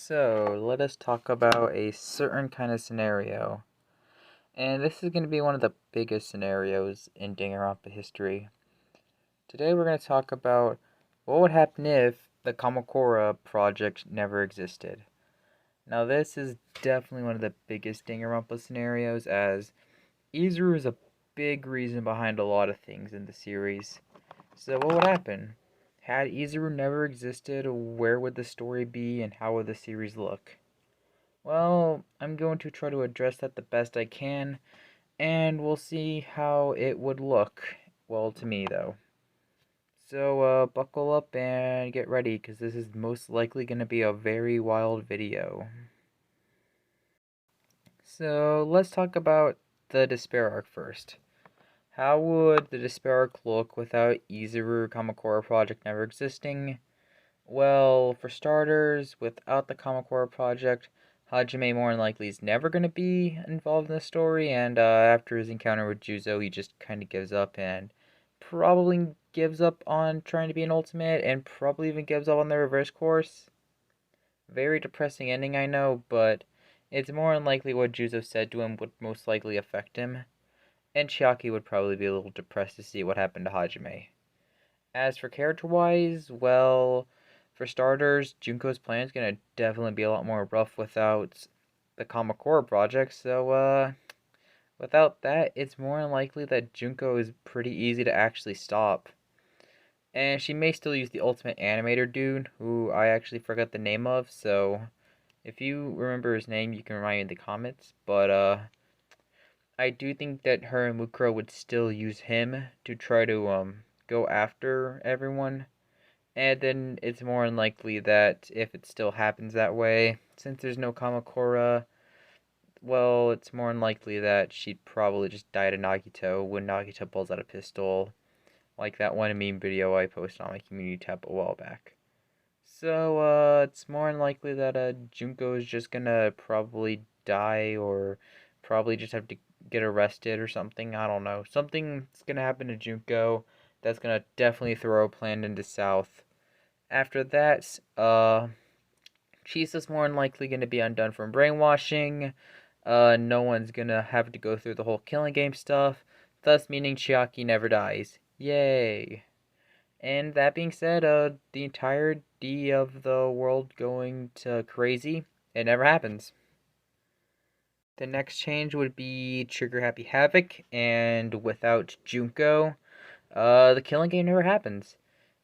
So, let us talk about a certain kind of scenario. And this is going to be one of the biggest scenarios in Danganronpa history. Today we're going to talk about what would happen if the Kamakura project never existed. Now, this is definitely one of the biggest Danganronpa scenarios, as Izuru is a big reason behind a lot of things in the series. So, what would happen? Had Izuru never existed, where would the story be and how would the series look? Well, I'm going to try to address that the best I can, and we'll see how it would look. Well, to me, though. So, buckle up and get ready, because this is most likely going to be a very wild video. So, let's talk about the Despair arc first. How would the Despair arc look without Izuru Kamakura project never existing? Well, for starters, without the Kamakura project, Hajime more than likely is never going to be involved in the story, and after his encounter with Juzo, he just kind of gives up and probably gives up on trying to be an ultimate, and probably even gives up on the reverse course. Very depressing ending, I know, but it's more than likely what Juzo said to him would most likely affect him, and Chiaki would probably be a little depressed to see what happened to Hajime. As for character-wise, well, for starters, Junko's plan is going to definitely be a lot more rough without the Kamakura project, so, without that, it's more than likely that Junko is pretty easy to actually stop. And she may still use the ultimate animator dude, who I actually forgot the name of, so if you remember his name, you can remind me in the comments, but, I do think that her and Mukuro would still use him to try to, go after everyone. And then it's more unlikely that if it still happens that way, since there's no Kamakura, well, it's more unlikely that she'd probably just die to Nagito when Nagito pulls out a pistol, like that one meme video I posted on my community tab a while back. So, it's more unlikely that Junko is just gonna probably die or probably just have to get arrested or something. I don't know. Something's gonna happen to Junko that's gonna definitely throw a plan into South. After that, Chisa's more than likely going to be undone from brainwashing. No one's going to have to go through the whole killing game stuff, thus meaning Chiaki never dies. Yay! And that being said, the entirety of the world going to crazy, it never happens. The next change would be Trigger Happy Havoc, and without Junko, the killing game never happens.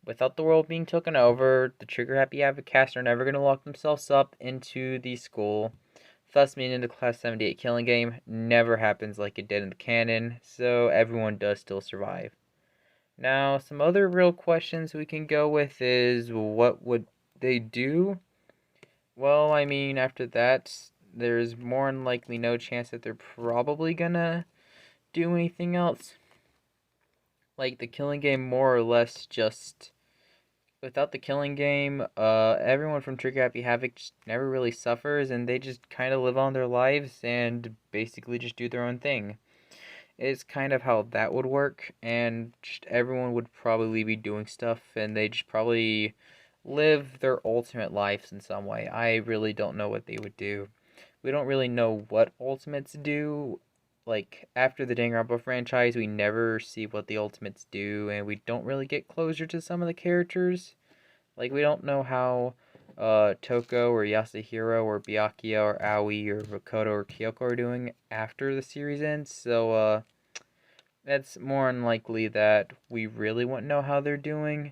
Without the world being taken over, the Trigger Happy Havoc cast are never going to lock themselves up into the school, thus meaning the Class 78 killing game never happens like it did in the canon, so everyone does still survive. Now, some other real questions we can go with is, what would they do? Well, I mean, after that, there's more than likely no chance that they're probably gonna do anything else. Like, the killing game more or less just... Without the killing game, everyone from Trigger Happy Havoc just never really suffers, and they just kind of live on their lives and basically just do their own thing. It's kind of how that would work, and just everyone would probably be doing stuff, and they just probably live their ultimate lives in some way. I really don't know what they would do. We don't really know what Ultimates do. Like, after the Danganronpa franchise, we never see what the Ultimates do, and we don't really get closure to some of the characters. Like, we don't know how Toko or Yasuhiro or Byakuya or Aoi or Makoto or Kyoko are doing after the series ends, so that's more unlikely that we really wouldn't know how they're doing,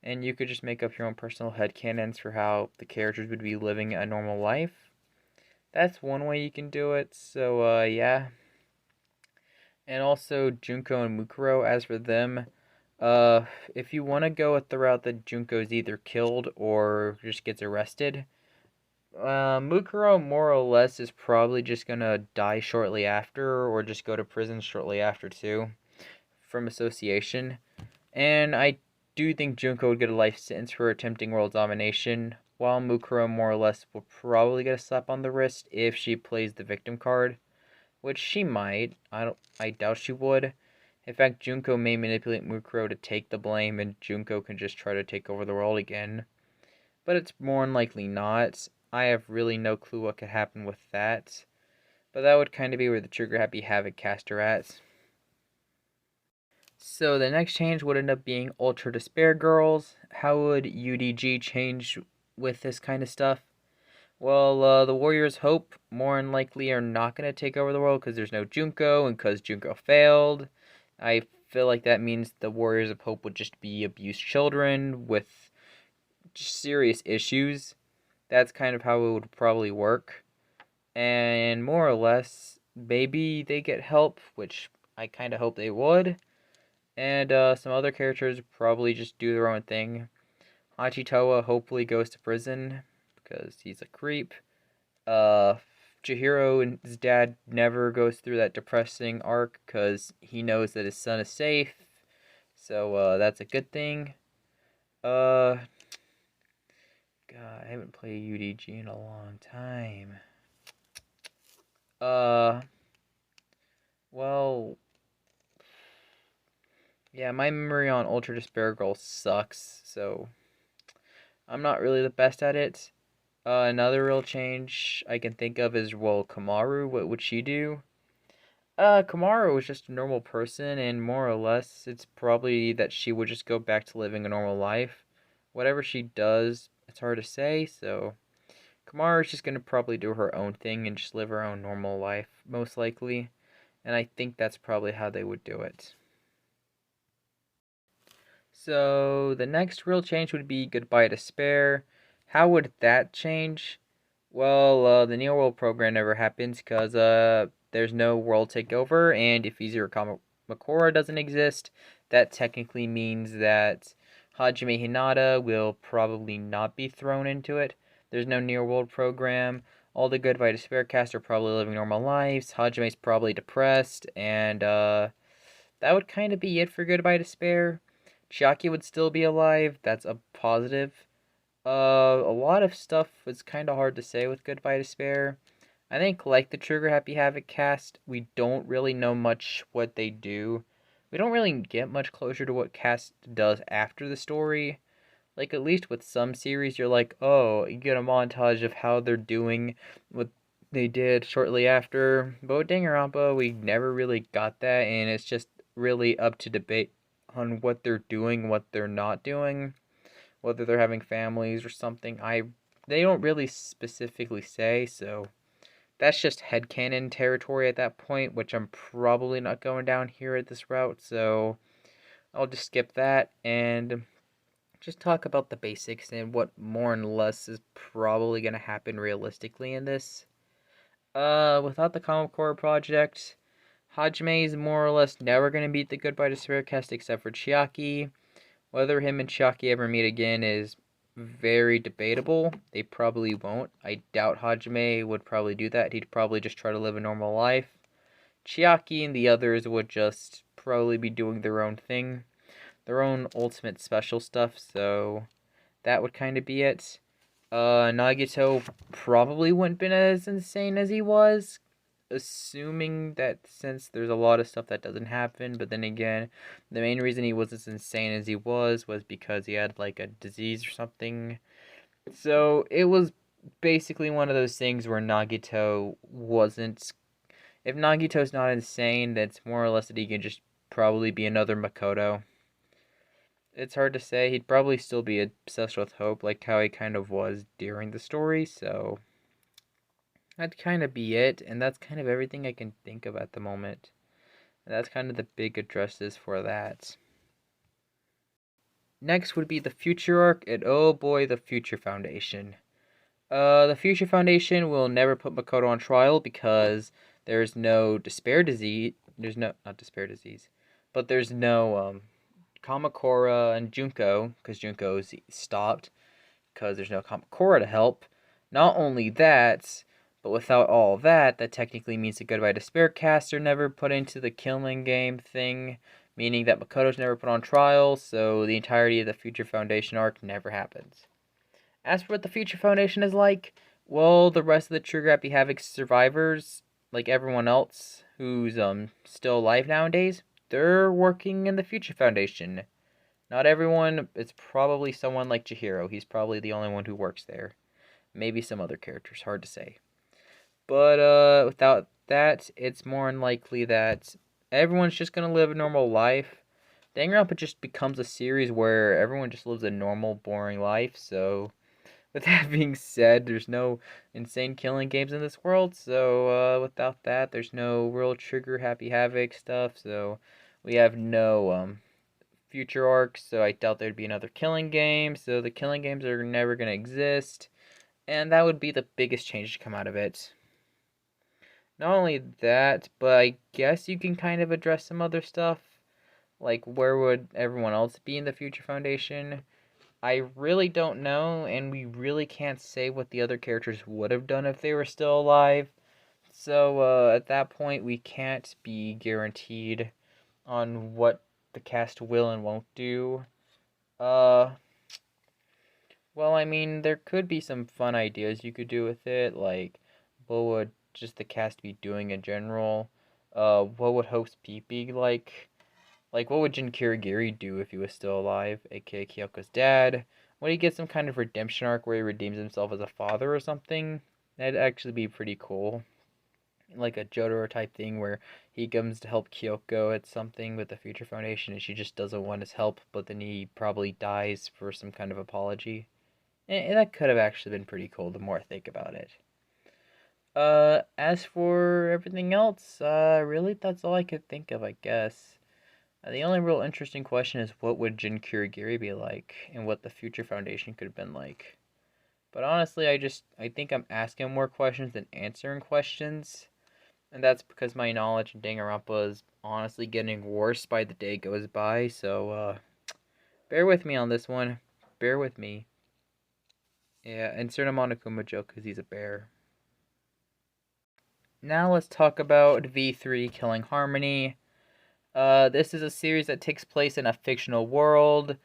and you could just make up your own personal headcanons for how the characters would be living a normal life. That's one way you can do it, so yeah. And also Junko and Mukuro, as for them, if you want to go with the route that Junko's either killed or just gets arrested, Mukuro more or less is probably just gonna die shortly after, or just go to prison shortly after too, from association. And I do think Junko would get a life sentence for attempting world domination, while Mukuro more or less will probably get a slap on the wrist if she plays the victim card, which she might. I doubt she would. In fact, Junko may manipulate Mukuro to take the blame, and Junko can just try to take over the world again. But it's more than likely not. I have really no clue what could happen with that. But that would kind of be where the Trigger Happy Havoc cast are at. So the next change would end up being Ultra Despair Girls. How would UDG change with this kind of stuff? Well, the Warriors Hope more than likely are not going to take over the world because there's no Junko and because Junko failed. I feel like that means the Warriors of Hope would just be abused children with serious issues. That's kind of how it would probably work. And more or less, maybe they get help, which I kind of hope they would. And some other characters probably just do their own thing. Hachitoa hopefully goes to prison because he's a creep. Chihiro and his dad never goes through that depressing arc because he knows that his son is safe. So that's a good thing. God, I haven't played UDG in a long time. Well, yeah, my memory on Ultra Despair Girl sucks, so I'm not really the best at it. Another real change I can think of is, well, Kamaru, what would she do? Kamaru was just a normal person, and more or less, it's probably that she would just go back to living a normal life. Whatever she does, it's hard to say, so Kamaru's just gonna probably do her own thing and just live her own normal life, most likely. And I think that's probably how they would do it. So the next real change would be Goodbye Despair. How would that change? Well, the Neo World program never happens because there's no world takeover, and if Izuru Kamakura doesn't exist, that technically means that Hajime Hinata will probably not be thrown into it. There's no Neo World program. All the Goodbye Despair cast are probably living normal lives. Hajime's probably depressed, and that would kind of be it for Goodbye Despair. Chiaki would still be alive. That's a positive. A lot of stuff was kind of hard to say with Goodbye Despair. I think, like the Trigger Happy Havoc cast, we don't really know much what they do. We don't really get much closure to what cast does after the story. Like, at least with some series, you're like, oh, you get a montage of how they're doing what they did shortly after. But with Danganronpa, we never really got that, and it's just really up to debate on what they're doing, what they're not doing, whether they're having families or something. They don't really specifically say, so that's just headcanon territory at that point, which I'm probably not going down here at this route, so I'll just skip that and just talk about the basics and what more and less is probably going to happen realistically in this. Without the Kamakura project, Hajime is more or less never going to beat the Goodbye Despair cast except for Chiaki. Whether him and Chiaki ever meet again is very debatable. They probably won't. I doubt Hajime would probably do that. He'd probably just try to live a normal life. Chiaki and the others would just probably be doing their own thing, their own ultimate special stuff, so that would kind of be it. Nagito probably wouldn't been as insane as he was, assuming that since there's a lot of stuff that doesn't happen, but then again, the main reason he was as insane as he was because he had like a disease or something. So it was basically one of those things where Nagito wasn't. If Nagito's not insane, then it's more or less that he can just probably be another Makoto. It's hard to say. He'd probably still be obsessed with Hope, like how he kind of was during the story, so that'd kind of be it, and that's kind of everything I can think of at the moment. And that's kind of the big addresses for that. Next would be the Future arc, and oh boy, the Future Foundation. The Future Foundation will never put Makoto on trial because there's no despair disease. There's no, not despair disease, but there's no, Kamakura and Junko, because Junko's stopped, because there's no Kamakura to help. Not only that, but without all that, that technically means the Goodbye Despair cast are never put into the killing game thing, meaning that Makoto's never put on trial, so the entirety of the Future Foundation arc never happens. As for what the Future Foundation is like, well, the rest of the Trigger Happy Havoc survivors, like everyone else who's still alive nowadays, they're working in the Future Foundation. Not everyone, it's probably someone like Chihiro. He's probably the only one who works there. Maybe some other characters, hard to say. But without that, it's more unlikely that everyone's just gonna live a normal life. Danganronpa just becomes a series where everyone just lives a normal, boring life. So, with that being said, there's no insane killing games in this world. So, without that, there's no real trigger happy havoc stuff. So, we have no future arcs. So, I doubt there'd be another killing game. So, the killing games are never gonna exist, and that would be the biggest change to come out of it. Not only that, but I guess you can kind of address some other stuff. Like, where would everyone else be in the Future Foundation? I really don't know, and we really can't say what the other characters would have done if they were still alive. So, at that point, we can't be guaranteed on what the cast will and won't do. Uh, well, I mean, there could be some fun ideas you could do with it, like, what would just the cast be doing in general? What would Hope's Peak be like? Like, what would Jin Kirigiri do if he was still alive, aka Kyoko's dad? Would he get some kind of redemption arc where he redeems himself as a father or something? That'd actually be pretty cool. Like a Jotaro type thing where he comes to help Kyoko at something with the Future Foundation and she just doesn't want his help, but then he probably dies for some kind of apology. And that could have actually been pretty cool the more I think about it. As for everything else, really, that's all I could think of, I guess. The only real interesting question is what would Jin Kirigiri be like, and what the Future Foundation could have been like. But honestly, I think I'm asking more questions than answering questions, and that's because my knowledge in Danganronpa is honestly getting worse by the day goes by. So bear with me on this one. Bear with me. Yeah, insert a Monokuma joke because he's a bear. Now let's talk about V3 Killing Harmony. This is a series that takes place in a fictional world,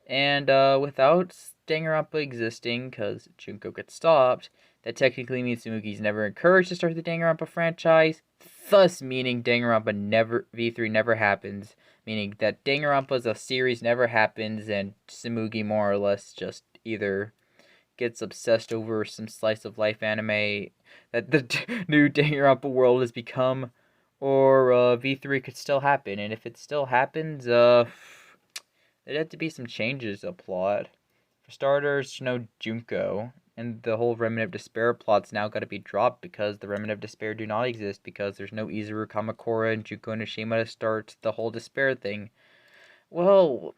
and without Danganronpa existing, because Junko gets stopped, that technically means Tsumugi's never encouraged to start the Danganronpa franchise, thus meaning Danganronpa never V3 never happens, meaning that Danganronpa as a series never happens, and Tsumugi more or less just either gets obsessed over some slice of life anime that the new Danganronpa world has become, or V3 could still happen. And if it still happens, there'd have to be some changes to plot. For starters, no Junko, and the whole Remnant of Despair plot's now got to be dropped because the Remnant of Despair do not exist because there's no Izuru Kamakura and Junko Nishima to start the whole Despair thing. Well,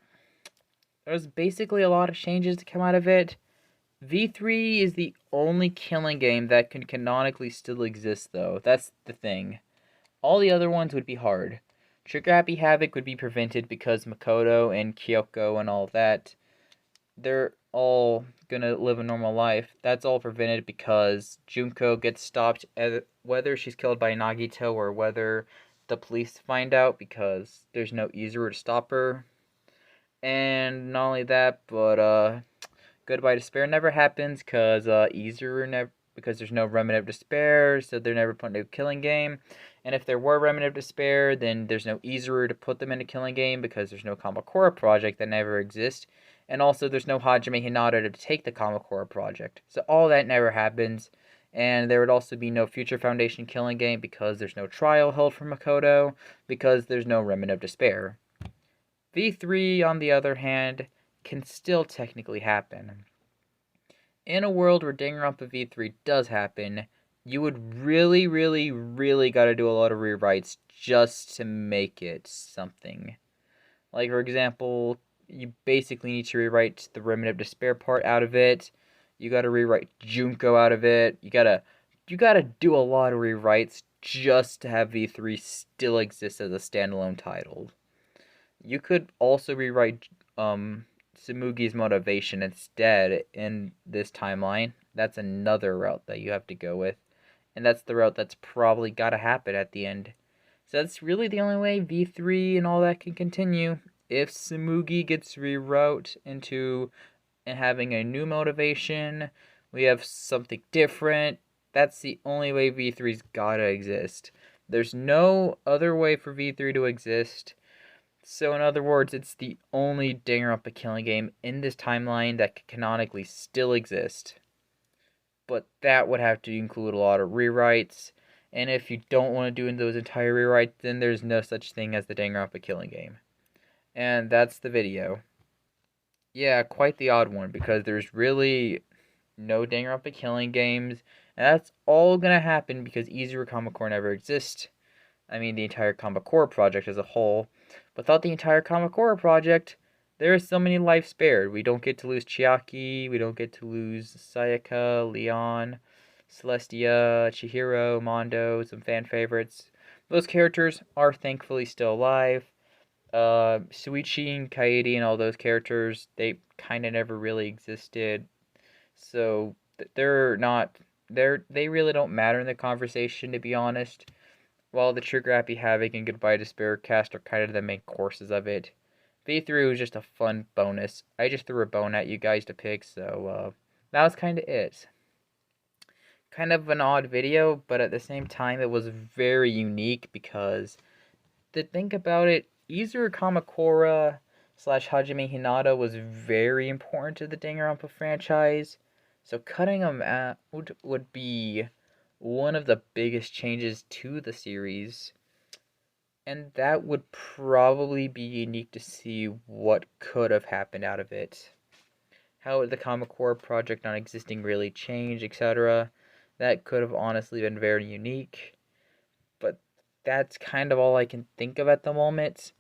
there's basically a lot of changes to come out of it. V3 is the only killing game that can canonically still exist, though. That's the thing. All the other ones would be hard. Trigger Happy Havoc would be prevented because Makoto and Kyoko and all that, they're all gonna live a normal life. That's all prevented because Junko gets stopped, whether she's killed by Nagito or whether the police find out because there's no Izuru to stop her. And not only that, but Goodbye Despair never happens because Izuru never, because there's no Remnant of Despair, so they're never put into a killing game. And if there were Remnant of Despair, then there's no Izuru to put them in a killing game because there's no Kamakura project that never exists. And also there's no Hajime Hinata to take the Kamakura project. So all that never happens. And there would also be no Future Foundation killing game because there's no trial held for Makoto, because there's no Remnant of Despair. V3, on the other hand, can still technically happen. In a world where Danganronpa V3 does happen, you would really, really, really gotta do a lot of rewrites just to make it something. Like, for example, you basically need to rewrite the Remnant of Despair part out of it. You gotta rewrite Junko out of it. You gotta do a lot of rewrites just to have V3 still exist as a standalone title. You could also rewrite Tsumugi's motivation instead in this timeline. That's another route that you have to go with. And that's the route that's probably got to happen at the end. So that's really the only way V3 and all that can continue. If Tsumugi gets reroute into and having a new motivation, we have something different. That's the only way V3's gotta exist. There's no other way for V3 to exist. So in other words, it's the only Danganronpa killing game in this timeline that can canonically still exist. but that would have to include a lot of rewrites. And if you don't want to do those entire rewrites, then there's no such thing as the Danganronpa killing game. And that's the video. Yeah, quite the odd one because there's really no Danganronpa killing games, and that's all gonna happen because Izuru Kamakura never exists. I mean, the entire Kamakura project as a whole. Without the entire Kamakura project, there are so many lives spared. We don't get to lose Chiaki, we don't get to lose Sayaka, Leon, Celestia, Chihiro, Mondo, some fan favorites. Those characters are thankfully still alive. Suichi and Kaede and all those characters, they kind of never really existed. So they're not they really don't matter in the conversation, to be honest. While the Trigger Happy Havoc and Goodbye Despair cast are kind of the main courses of it. V3 was just a fun bonus. I just threw a bone at you guys to pick, so that was kind of it. Kind of an odd video, but at the same time it was very unique because to think about it, Izuru Kamakura slash Hajime Hinata was very important to the Danganronpa franchise. So cutting them out would be one of the biggest changes to the series. And that would probably be unique to see what could have happened out of it. How would the Kamakura project not existing really change, etc. That could have honestly been very unique. But that's kind of all I can think of at the moment.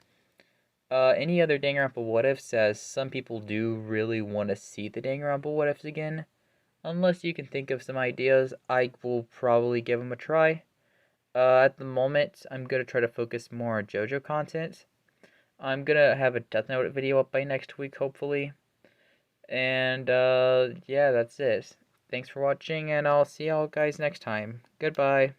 Any other Danganronpa What If says some people do really want to see the Danganronpa What Ifs again. Unless you can think of some ideas, I will probably give them a try. At the moment, I'm going to try to focus more on JoJo content. I'm going to have a Death Note video up by next week, hopefully. And, yeah, that's it. Thanks for watching, and I'll see y'all guys next time. Goodbye.